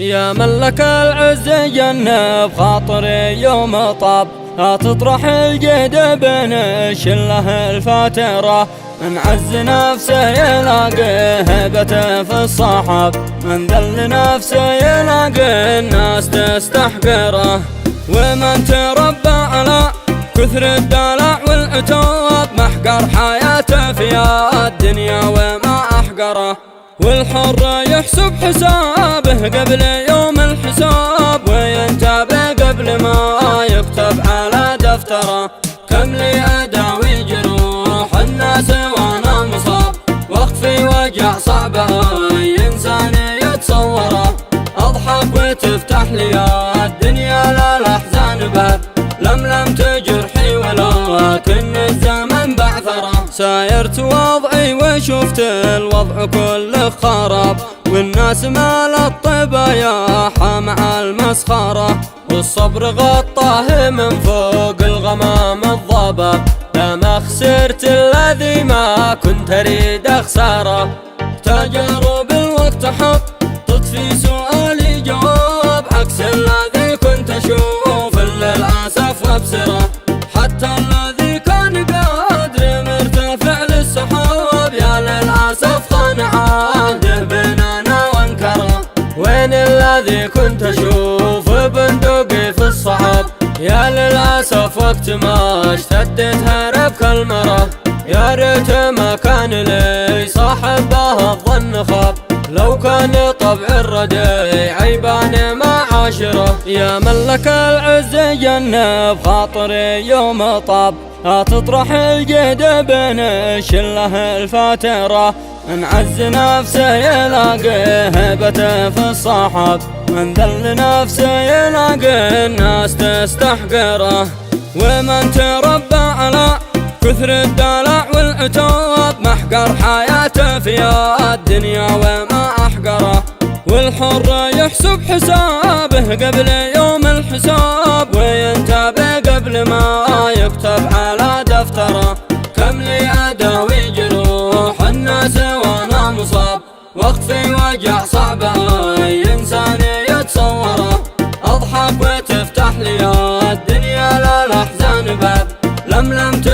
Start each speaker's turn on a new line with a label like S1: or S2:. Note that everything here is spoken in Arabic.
S1: يا من لك العز جنب خاطري يوم طاب، لا تطرح الجهد بين الشله الفاترة. من عز نفسه يلاقي هيبته في الصحاب، من ذل نفسه يلاقي الناس تستحقره. ومن تربى على كثر الدلع والعتاب، محقر حياته في الدنيا وما أحقره. والحر يحسب حسابه قبل يوم الحساب، وينتبه قبل ما يكتب على دفتره. كم لي أداوي جروح الناس وأنا مصاب، واخفي وجع صعبة أي إنسان يتصوره. أضحك وتفتح لي الدنيا للأحزان باب، لملمت جرحي ولكن الزمن بعثره. سايرت وضعي وشفت الوضع كله خراب، والناس مال الطبايا مع المسخرة. والصبر غطاه من فوق الغمام الضباب، لا ما خسرت الذي ما كنت أريد أخسره. تجارب الوقت حط تطفي سؤالي جواب، عكس الذي كنت أشوف للأسف وابصره. حتى الذي كان قادر مرتفع للسحاب، يا للأسف خان عهده بيننا وانكره. وين الذي كنت أشوف بندقي في الصعاب، يا للأسف وقت ما اشتدت هرب كالمرة. يا ريت ما كان لي صاحب به الظن خاب، لو كان طبع الردي عيبان ما عاشره. يا من لك العز جنب خاطري يوم طاب، لا تطرح الجهد بين الشله الفاترة. من عز نفسه يلاقي هيبته في الصحاب، من ذل نفسه يلاقي الناس تستحقره. ومن تربى على كثر الدلع والعتاب، محقر حياته في الدنيا وما أحقره. والحر يحسب حسابه قبل يوم الحساب، وينتبه قبل ما يكتب على دفتره. كم لي أداوي جروح الناس وأنا مصاب، واخفي وجع صعبة أي إنسان يتصوره. أضحك وتفتح لي الدنيا للأحزان باب، لملمت